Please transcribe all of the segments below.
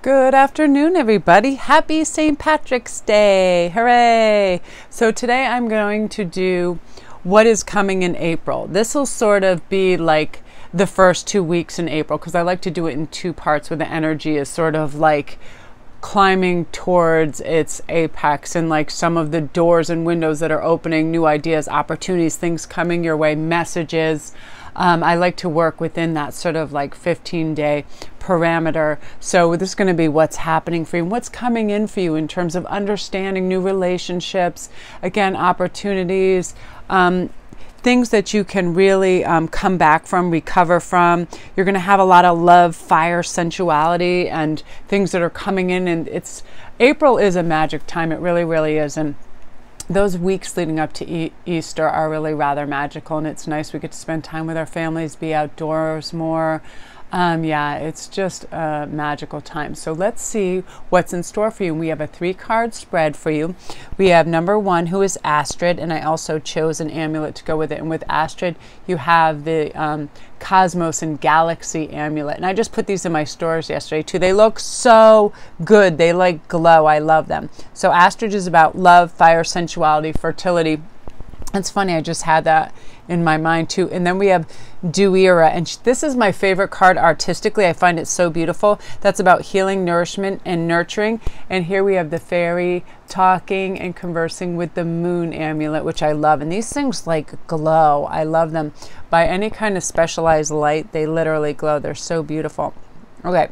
Good afternoon, everybody. Happy St. Patrick's Day. Hooray. So today I'm going to do what is coming in April. This will sort of be like the first 2 weeks in April because I like to do it in two parts where the energy is sort of like climbing towards its apex and like some of the doors and windows that are opening, new ideas, opportunities, things coming your way, messages. I like to work within that sort of like 15-day parameter. So this is going to be what's happening for you, what's coming in for you in terms of understanding new relationships, again, opportunities, things that you can really come back from, recover from. You're going to have a lot of love, fire, sensuality, and things that are coming in. And April is a magic time. It really, really is. And those weeks leading up to Easter are really rather magical, and it's nice. We get to spend time with our families, be outdoors more. Yeah, it's just a magical time. So let's see what's in store for you. We have a 3-card spread for you. We have number 1, who is Astrid, and I also chose an amulet to go with it. And with Astrid, you have the Cosmos and Galaxy amulet. And I just put these in my stores yesterday too. They look so good. They like glow. I love them. So Astrid is about love, fire, sensuality, fertility. It's funny, I just had that in my mind too. And then we have Dewi, and this is my favorite card artistically. I find it so beautiful. That's about healing, nourishment, and nurturing. And here we have the fairy talking and conversing with the moon amulet, which I love. And these things like glow. I love them. By any kind of specialized light, they literally glow. They're so beautiful. Okay.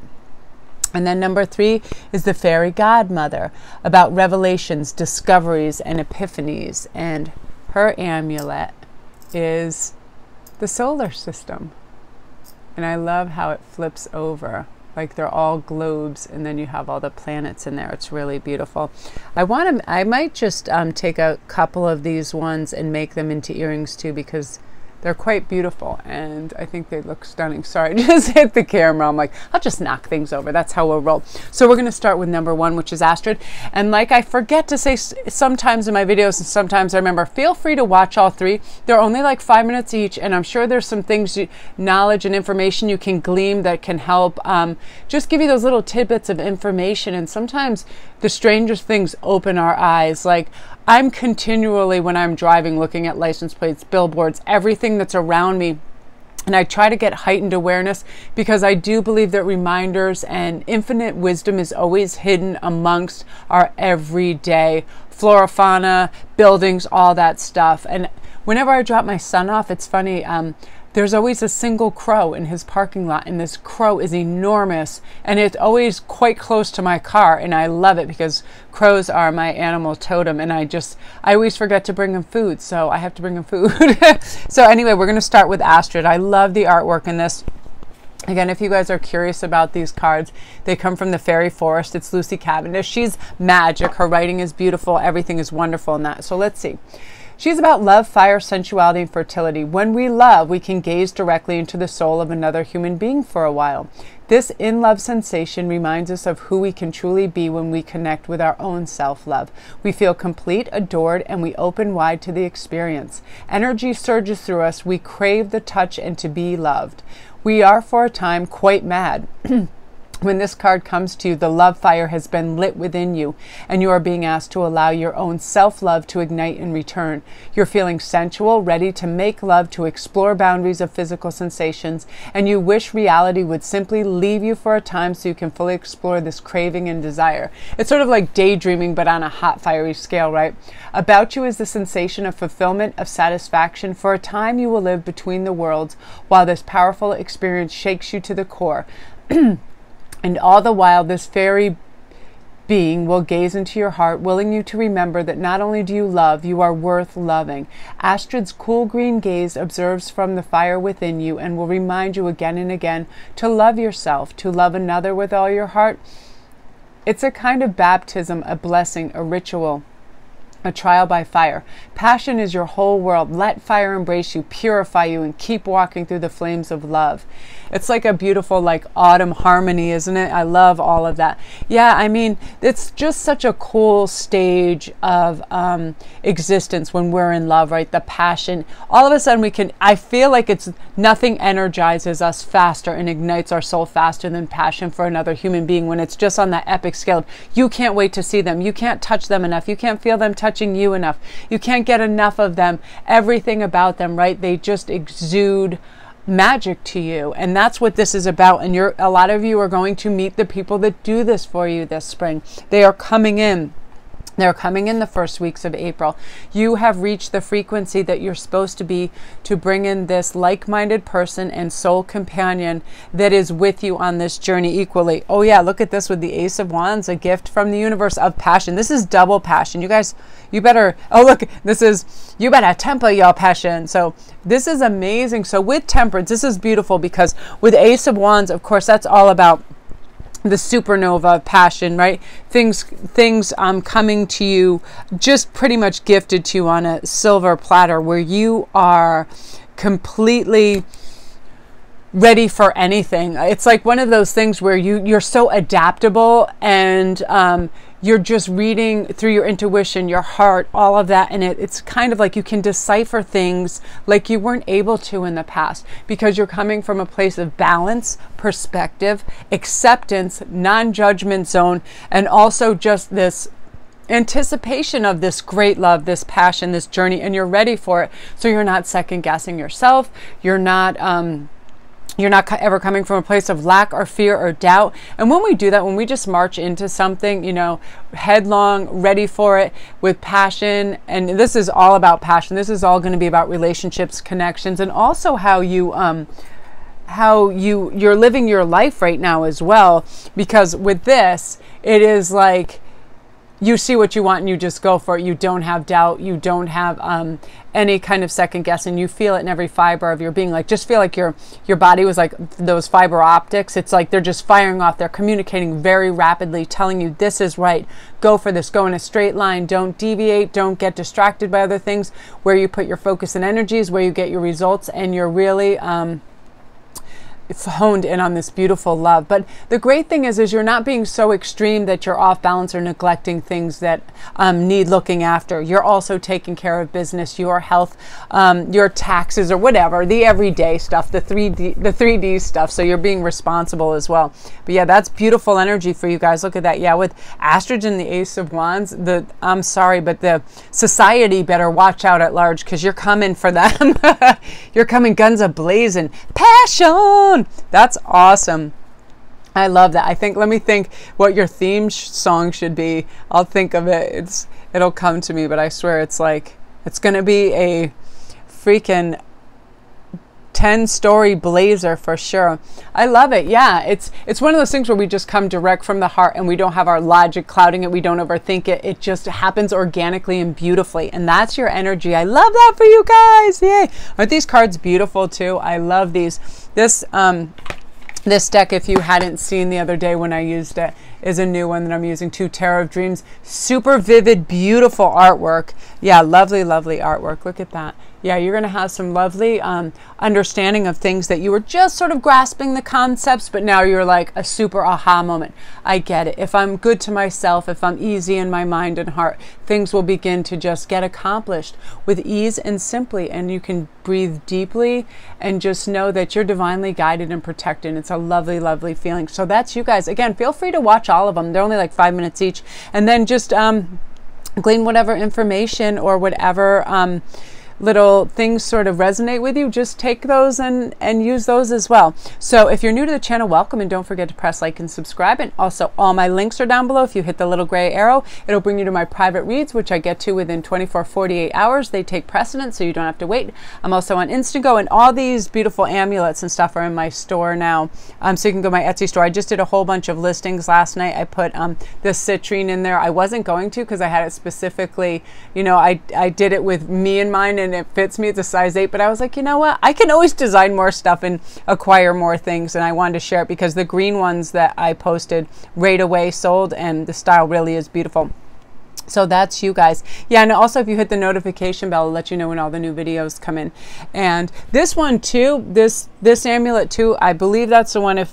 And then number 3 is the fairy godmother, about revelations, discoveries, and epiphanies. And her amulet is the solar system. And I love how it flips over. Like they're all globes, and then you have all the planets in there. It's really beautiful. I might just take a couple of these ones and make them into earrings too, because they're quite beautiful, and I think they look stunning. Sorry, I just hit the camera. I'm like, I'll just knock things over. That's how we'll roll. So we're going to start with number 1, which is Astrid. And like I forget to say sometimes in my videos, and sometimes I remember, feel free to watch all 3. They're only like 5 minutes each, and I'm sure there's some things, knowledge and information you can glean that can help just give you those little tidbits of information. And sometimes the strangest things open our eyes. Like I'm continually, when I'm driving, looking at license plates, billboards, everything that's around me. And I try to get heightened awareness because I do believe that reminders and infinite wisdom is always hidden amongst our everyday flora, fauna, buildings, all that stuff. And whenever I drop my son off, it's funny, there's always a single crow in his parking lot, and this crow is enormous, and it's always quite close to my car, and I love it because crows are my animal totem, and I always forget to bring him food, so I have to bring him food. So anyway, we're going to start with Astrid. I love the artwork in this. Again, if you guys are curious about these cards, they come from the Fairy Forest. It's Lucy Cavendish. She's magic. Her writing is beautiful. Everything is wonderful in that. So let's see. She's about love, fire, sensuality, and fertility. When we love, we can gaze directly into the soul of another human being for a while. This in-love sensation reminds us of who we can truly be when we connect with our own self-love. We feel complete, adored, and we open wide to the experience. Energy surges through us. We crave the touch and to be loved. We are, for a time, quite mad. When this card comes to you, the love fire has been lit within you, and you are being asked to allow your own self-love to ignite in return. You're feeling sensual, ready to make love, to explore boundaries of physical sensations, and you wish reality would simply leave you for a time so you can fully explore this craving and desire. It's sort of like daydreaming, but on a hot, fiery scale, right? About you is the sensation of fulfillment, of satisfaction. For a time, you will live between the worlds, while this powerful experience shakes you to the core. And all the while, this fairy being will gaze into your heart, willing you to remember that not only do you love, you are worth loving. Astrid's cool green gaze observes from the fire within you and will remind you again and again to love yourself, to love another with all your heart. It's a kind of baptism, a blessing, a ritual. a trial by fire. Passion is your whole world. Let fire embrace you, purify you, and keep walking through the flames of love. It's like a beautiful, like, autumn harmony, isn't it? I love all of that. Yeah, I mean, it's just such a cool stage of existence when we're in love, right? The passion. All of a sudden we can, I feel like it's nothing energizes us faster and ignites our soul faster than passion for another human being, when it's just on that epic scale of, you can't wait to see them. You can't touch them enough. You can't feel them touching you enough. You can't get enough of them. Everything about them, right? They just exude magic to you, and that's what this is about. And a lot of you are going to meet the people that do this for you this spring. They are coming in. They're coming in the first weeks of April. You have reached the frequency that you're supposed to be, to bring in this like-minded person and soul companion that is with you on this journey equally. Oh yeah, look at this with the Ace of Wands, a gift from the universe of passion. This is double passion. You guys, you better, oh look, this is, you better temper your passion. So this is amazing. So with temperance, this is beautiful, because with Ace of Wands, of course, that's all about the supernova of passion, right? Things coming to you, just pretty much gifted to you on a silver platter, where you are completely ready for anything. It's like one of those things where you're so adaptable, and you're just reading through your intuition, your heart, all of that. And it's kind of like you can decipher things like you weren't able to in the past, because you're coming from a place of balance, perspective, acceptance, non-judgment zone, and also just this anticipation of this great love, this passion, this journey, and you're ready for it. So you're not second guessing yourself. You're not ever coming from a place of lack or fear or doubt. And when we do that, when we just march into something, you know, headlong, ready for it, with passion, and this is all about passion. This is all going to be about relationships, connections, and also how you're living your life right now as well. Because with this, it is like, you see what you want and you just go for it. You don't have doubt. You don't have any kind of second guessing. You feel it in every fiber of your being. Like, just feel like your body was like those fiber optics. It's like they're just firing off. They're communicating very rapidly, telling you this is right. Go for this. Go in a straight line. Don't deviate. Don't get distracted by other things. Where you put your focus and energy is where you get your results, and you're really honed in on this beautiful love. But the great thing is you're not being so extreme that you're off balance or neglecting things that need looking after. You're also taking care of business, your health, your taxes, or whatever, the everyday stuff, the 3D stuff. So you're being responsible as well. But yeah, that's beautiful energy for you guys. Look at that. Yeah, with Astrid and the Ace of Wands, I'm sorry, but the society better watch out at large, because you're coming for them. You're coming guns a-blazing. Passion! That's awesome. I love that. I think, let me think what your theme song should be. I'll think of it. It'll come to me, but I swear it's like, it's going to be a freaking 10-story blazer for sure. I love it. Yeah, it's one of those things where we just come direct from the heart, and we don't have our logic clouding it. We don't overthink it. It just happens organically and beautifully, and that's your energy. I love that for you guys. Yay. Aren't these cards beautiful too? I love these. This deck, if you hadn't seen the other day when I used it, is a new one that I'm using too. Tarot of Dreams. Super vivid, beautiful artwork. Yeah, lovely, lovely artwork. Look at that. Yeah, you're going to have some lovely understanding of things that you were just sort of grasping the concepts, but now you're like a super aha moment. I get it. If I'm good to myself, if I'm easy in my mind and heart, things will begin to just get accomplished with ease and simply, and you can breathe deeply and just know that you're divinely guided and protected. It's a lovely, lovely feeling. So that's you guys. Again, feel free to watch all of them. They're only like 5 minutes each, and then just glean whatever information or whatever little things sort of resonate with you. Just take those and use those as well. So if you're new to the channel, welcome, and don't forget to press like and subscribe. And also, all my links are down below. If you hit the little gray arrow, it'll bring you to my private reads, which I get to within 48 hours. They take precedence, so you don't have to wait. I'm also on Instantgo, and all these beautiful amulets and stuff are in my store now. So you can go to my Etsy store. I just did a whole bunch of listings last night. I put the citrine in there. I wasn't going to, because I had it specifically, you know, I did it with me in mind, and it fits me. It's a size 8, but I was like, you know what? I can always design more stuff and acquire more things, and I wanted to share it because the green ones that I posted right away sold, and the style really is beautiful. So that's you guys. Yeah, and also if you hit the notification bell, it'll let you know when all the new videos come in. And this one too, this amulet too, I believe that's the one if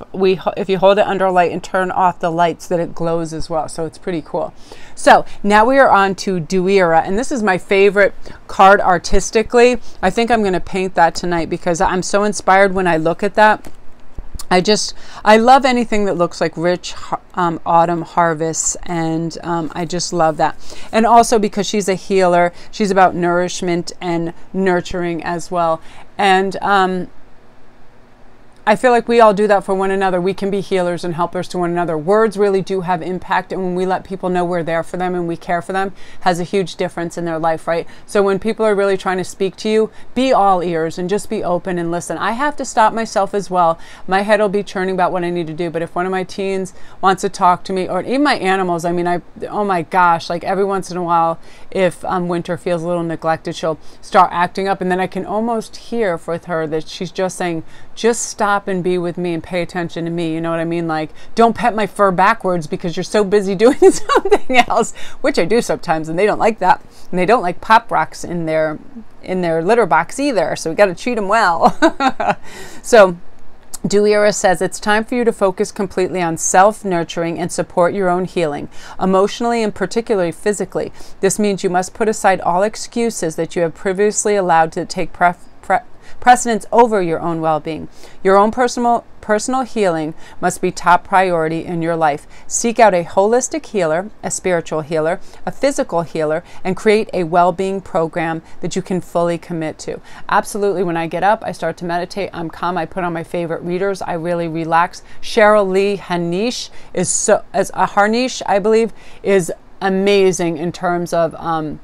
you hold it under a light and turn off the lights, that it glows as well. So it's pretty cool. So now we are on to Dewi, and this is my favorite card artistically. I think I'm going to paint that tonight because I'm so inspired when I look at that. I love anything that looks like rich autumn harvests, and I just love that. And also because she's a healer, she's about nourishment and nurturing as well. And I feel like we all do that for one another. We can be healers and helpers to one another. Words really do have impact, and when we let people know we're there for them and we care for them, has a huge difference in their life, right? So when people are really trying to speak to you, be all ears and just be open and listen. I have to stop myself as well. My head will be churning about what I need to do, but if one of my teens wants to talk to me, or even my animals, I mean, oh my gosh, like every once in a while, if Winter feels a little neglected, she'll start acting up, and then I can almost hear with her that she's just saying, just stop and be with me and pay attention to me. You know what I mean? Like, don't pet my fur backwards because you're so busy doing something else, which I do sometimes, and they don't like that. And they don't like pop rocks in their litter box either. So we got to treat them well. So Dewi says, it's time for you to focus completely on self-nurturing and support your own healing, emotionally and particularly physically. This means you must put aside all excuses that you have previously allowed to take precedence over your own well-being. Your own personal healing must be top priority in your life. Seek out a holistic healer, a spiritual healer, a physical healer, and create a well-being program that you can fully commit to. Absolutely. When I get up, I start to meditate. I'm calm. I put on my favorite readers. I really relax. Cheryl Lee Harnish Harnish, I believe, is amazing in terms of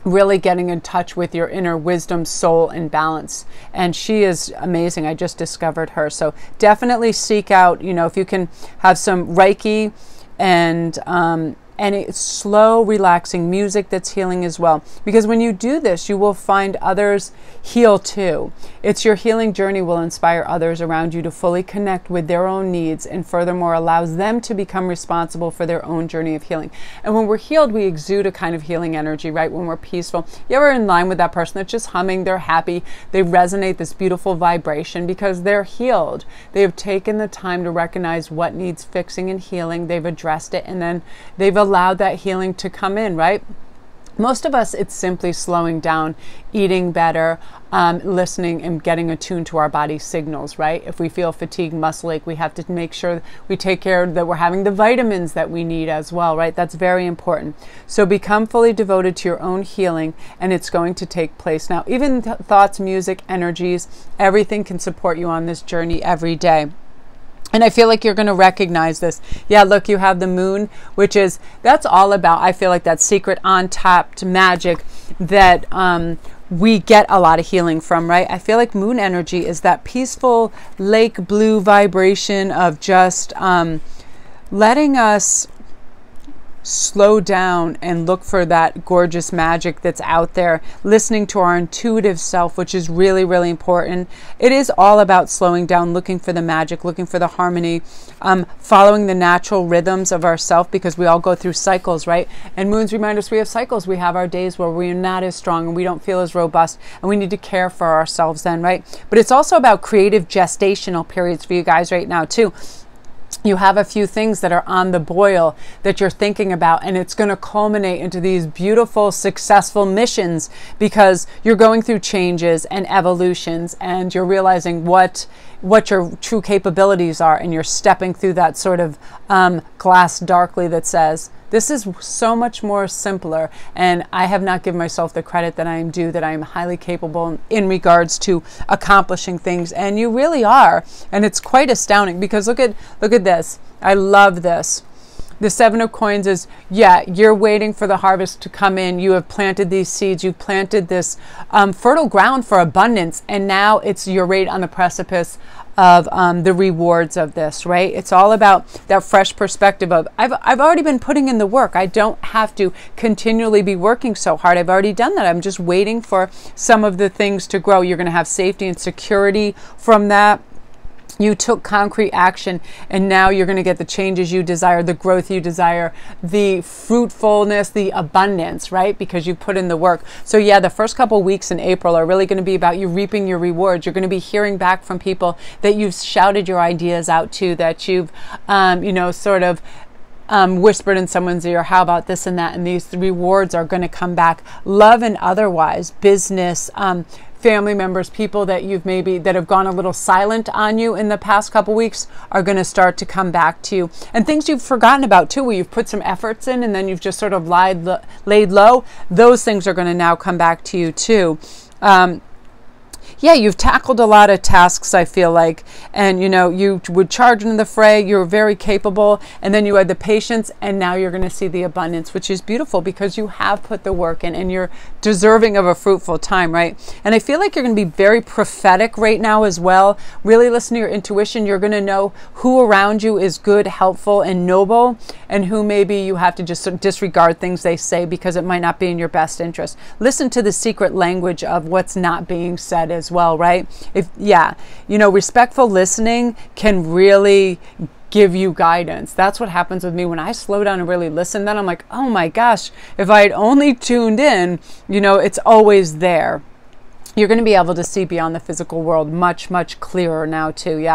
really getting in touch with your inner wisdom, soul, and balance. And she is amazing. I just discovered her. So definitely seek out, if you can have some Reiki and any slow, relaxing music that's healing as well. Because when you do this, you will find others heal too. It's your healing journey will inspire others around you to fully connect with their own needs, and furthermore allows them to become responsible for their own journey of healing. And when we're healed, we exude a kind of healing energy, right? When we're peaceful, you ever in line with that person that's just humming, they're happy, they resonate this beautiful vibration because they're healed. They have taken the time to recognize what needs fixing and healing. They've addressed it, and then they've allowed that healing to come in, right? Most of us, it's simply slowing down, eating better, listening and getting attuned to our body signals, right? If we feel fatigue, muscle ache, we have to make sure we take care that we're having the vitamins that we need as well, right? That's very important. So become fully devoted to your own healing, and it's going to take place. Now, even thoughts, music, energies, everything can support you on this journey every day. And I feel like you're going to recognize this. Yeah, look, you have the moon, that's all about, I feel like, that secret untapped magic that we get a lot of healing from, right? I feel like moon energy is that peaceful lake blue vibration of just letting us slow down and look for that gorgeous magic that's out there, listening to our intuitive self, which is really, really important. It is all about slowing down, looking for the magic, looking for the harmony, following the natural rhythms of ourself, because we all go through cycles, right? And moons remind us we have cycles. We have our days where we're not as strong and we don't feel as robust, and we need to care for ourselves then, right? But it's also about creative gestational periods for you guys right now too. You have a few things that are on the boil that you're thinking about, and it's going to culminate into these beautiful, successful missions, because you're going through changes and evolutions, and you're realizing what your true capabilities are, and you're stepping through that sort of glass darkly that says, this is so much more simpler, and I have not given myself the credit that I am due, that I am highly capable in regards to accomplishing things. And you really are, and it's quite astounding, because look at this. I love this. The Seven of Coins is, yeah, you're waiting for the harvest to come in. You have planted these seeds. You've planted this fertile ground for abundance, and now you're right on the precipice of the rewards of this, right? It's all about that fresh perspective of, I've already been putting in the work. I don't have to continually be working so hard. I've already done that. I'm just waiting for some of the things to grow. You're going to have safety and security from that. You took concrete action, and now you're going to get the changes you desire, the growth you desire, the fruitfulness, the abundance, right? Because you put in the work. So yeah, the first couple weeks in April are really going to be about you reaping your rewards. You're going to be hearing back from people that you've shouted your ideas out to, that you've, sort of whispered in someone's ear, how about this and that? And these rewards are going to come back, love and otherwise, business, family members, people that that have gone a little silent on you in the past couple weeks are going to start to come back to you. And things you've forgotten about too, where you've put some efforts in and then you've just sort of laid low, those things are going to now come back to you too. Yeah, you've tackled a lot of tasks, I feel like, and you would charge into the fray. You're very capable, and then you had the patience, and now you're going to see the abundance, which is beautiful because you have put the work in and you're deserving of a fruitful time, right? And I feel like you're going to be very prophetic right now as well. Really listen to your intuition. You're going to know who around you is good, helpful, and noble, and who maybe you have to just sort of disregard things they say because it might not be in your best interest. Listen to the secret language of what's not being said as well, right? Respectful listening can really give you guidance. That's what happens with me when I slow down and really listen. Then I'm like, oh my gosh, if I had only tuned in, it's always there. You're going to be able to see beyond the physical world much, much clearer now too.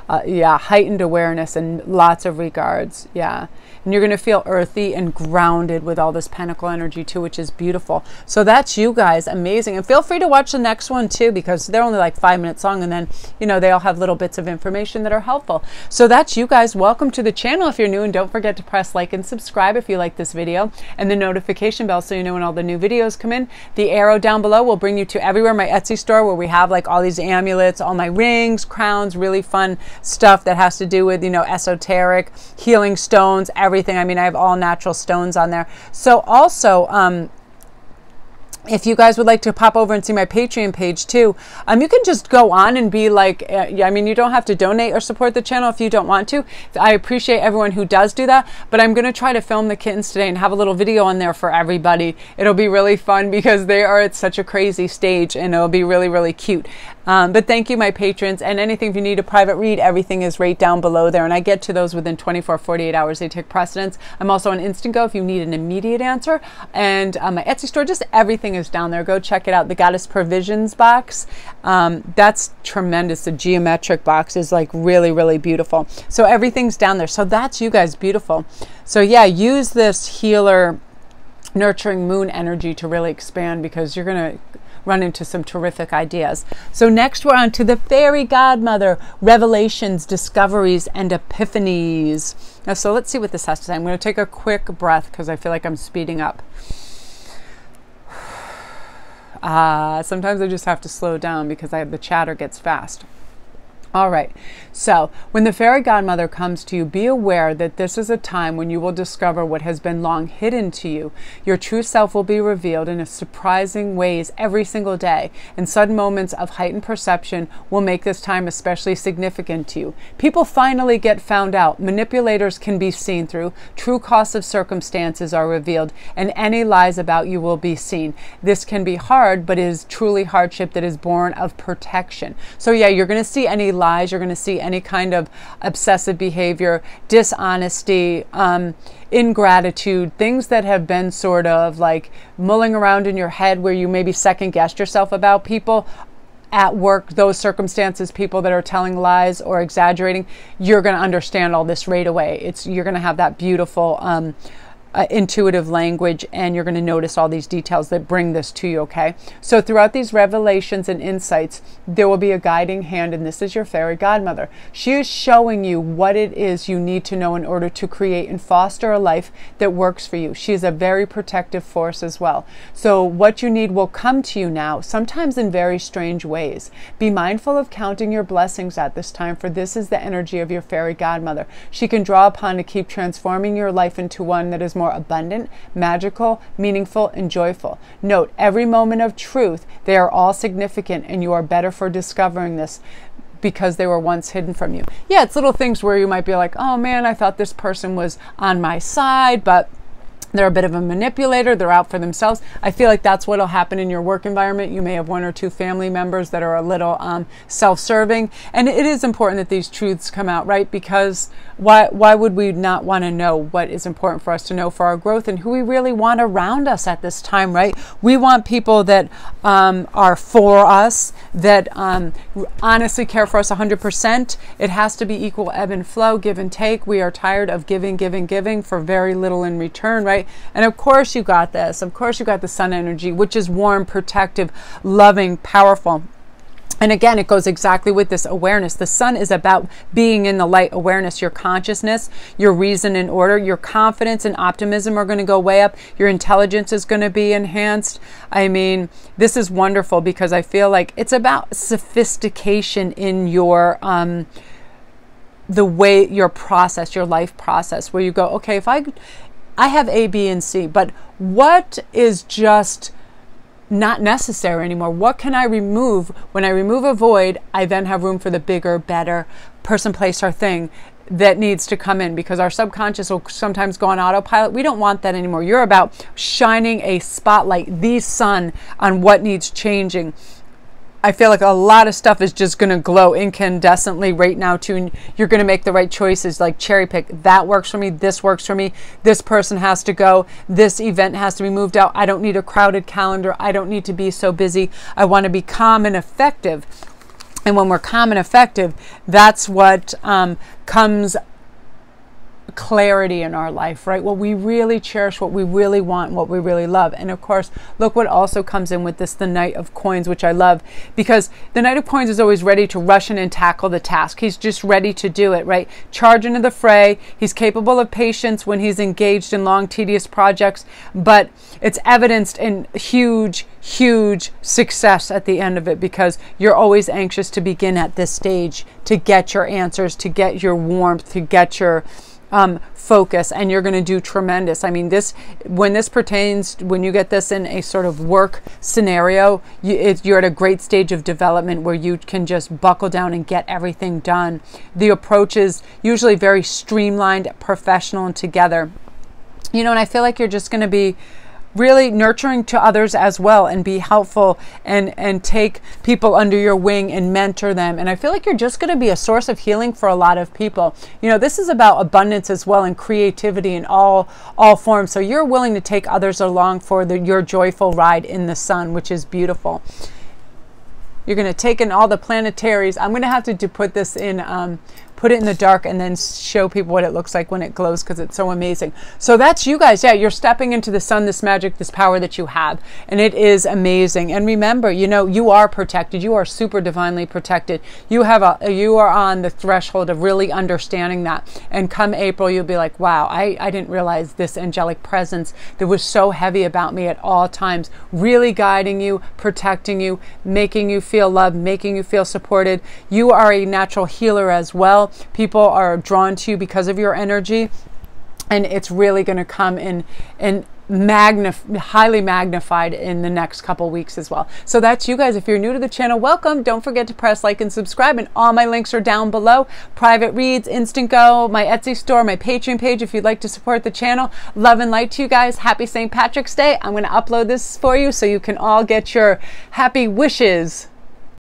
Heightened awareness in lots of regards. And you're going to feel earthy and grounded with all this pentacle energy too, which is beautiful. So that's you guys. Amazing. And feel free to watch the next one too, because they're only like 5 minutes long, and then they all have little bits of information that are helpful. So that's you guys. Welcome to the channel if you're new, and don't forget to press like and subscribe if you like this video, and the notification bell so you know when all the new videos come in. The arrow down below will bring you to everywhere, my Etsy store, where we have like all these amulets, all my rings, crowns, really fun stuff that has to do with esoteric, healing stones, everything. I mean, I have all natural stones on there. So also if you guys would like to pop over and see my Patreon page too, you can just go on and be like, you don't have to donate or support the channel if you don't want to. I appreciate everyone who does do that, but I'm going to try to film the kittens today and have a little video on there for everybody. It'll be really fun because they are at such a crazy stage, and it'll be really, really cute. But thank you, my patrons, and anything, if you need a private read, everything is right down below there, and I get to those within 24, 48 hours. They take precedence. I'm also on Instantgo if you need an immediate answer, and my Etsy store, just everything is down there. Go check it out. The Goddess Provisions box, that's tremendous. The geometric box is like really, really beautiful. So everything's down there. So that's you guys. Beautiful. So yeah, use this healer, nurturing moon energy to really expand, because you're going to run into some terrific ideas. So next we're on to the Fairy Godmother, revelations, discoveries, and epiphanies. Now, so let's see what this has to say. I'm going to take a quick breath because I feel like I'm speeding up. Sometimes I just have to slow down because the chatter gets fast. All right, so when the Fairy Godmother comes to you, be aware that this is a time when you will discover what has been long hidden to you. Your true self will be revealed in surprising ways every single day, and sudden moments of heightened perception will make this time especially significant to you. People finally get found out. Manipulators can be seen through. True costs of circumstances are revealed, and any lies about you will be seen. This can be hard, but it is truly hardship that is born of protection. So yeah, you're going to see any lies, you're going to see any kind of obsessive behavior, dishonesty, ingratitude, things that have been sort of like mulling around in your head where you maybe second guessed yourself about people at work, those circumstances, people that are telling lies or exaggerating. You're going to understand all this right away. You're going to have that beautiful intuitive language, and you're going to notice all these details that bring this to you, okay? So throughout these revelations and insights, there will be a guiding hand, and this is your Fairy Godmother. She is showing you what it is you need to know in order to create and foster a life that works for you. She is a very protective force as well. So what you need will come to you now, sometimes in very strange ways. Be mindful of counting your blessings at this time, for this is the energy of your Fairy Godmother. She can draw upon to keep transforming your life into one that is more abundant, magical, meaningful, and joyful. Note, every moment of truth, they are all significant, and you are better for discovering this because they were once hidden from you. Yeah, it's little things where you might be like, oh man, I thought this person was on my side, but They're a bit of a manipulator. They're out for themselves. I feel like that's what will happen in your work environment. You may have one or two family members that are a little self-serving. And it is important that these truths come out, right? Because why would we not want to know what is important for us to know for our growth and who we really want around us at this time, right? We want people that are for us, that honestly care for us 100%. It has to be equal ebb and flow, give and take. We are tired of giving for very little in return, right? And of course you got this. Of course you got the sun energy, which is warm, protective, loving, powerful. And again, it goes exactly with this awareness. The sun is about being in the light, awareness, your consciousness, your reason and order, your confidence and optimism are going to go way up. Your intelligence is going to be enhanced. I mean, this is wonderful because I feel like it's about sophistication in your, the way your process, your life process, where you go, okay, if I have A, B, and C, but what is just not necessary anymore? What can I remove? When I remove a void, I then have room for the bigger, better person, place, or thing that needs to come in, because our subconscious will sometimes go on autopilot. We don't want that anymore. You're about shining a spotlight, the sun, on what needs changing. I feel like a lot of stuff is just going to glow incandescently right now too, and you're going to make the right choices, like cherry pick. That works for me. This works for me. This person has to go. This event has to be moved out. I don't need a crowded calendar. I don't need to be so busy. I want to be calm and effective. And when we're calm and effective, that's what comes clarity in our life, right? What we really cherish, what we really want, what we really love. And of course, look what also comes in with this, the Knight of Coins, which I love, because the Knight of Coins is always ready to rush in and tackle the task. He's just ready to do it, right? Charge into the fray. He's capable of patience when he's engaged in long, tedious projects, but it's evidenced in huge success at the end of it, because you're always anxious to begin at this stage, to get your answers, to get your warmth, to get your focus, and you're going to do tremendous. I mean, when you get this in a sort of work scenario, you're at a great stage of development where you can just buckle down and get everything done. The approach is usually very streamlined, professional, and together. You know, and I feel like you're just going to be really nurturing to others as well, and be helpful, and take people under your wing and mentor them. And I feel like you're just going to be a source of healing for a lot of people. You know, this is about abundance as well, and creativity in all forms. So you're willing to take others along for your joyful ride in the sun, which is beautiful. You're going to take in all the planetaries. I'm going to have to put this in, put it in the dark and then show people what it looks like when it glows, because it's so amazing. So that's you guys. Yeah, you're stepping into the sun, this magic, this power that you have, and it is amazing. And remember, you know, you are protected. You are super divinely protected. You are on the threshold of really understanding that. And come April, you'll be like, wow, I didn't realize this angelic presence that was so heavy about me at all times, really guiding you, protecting you, making you feel loved, making you feel supported. You are a natural healer as well. People are drawn to you because of your energy, and it's really going to come in and highly magnified in the next couple weeks as well. So that's you guys. If you're new to the channel, welcome. Don't forget to press like and subscribe, and all my links are down below. Private reads, Instantgo, my Etsy store, my Patreon page if you'd like to support the channel. Love and light to you guys. Happy St. Patrick's Day. I'm going to upload this for you so you can all get your happy wishes.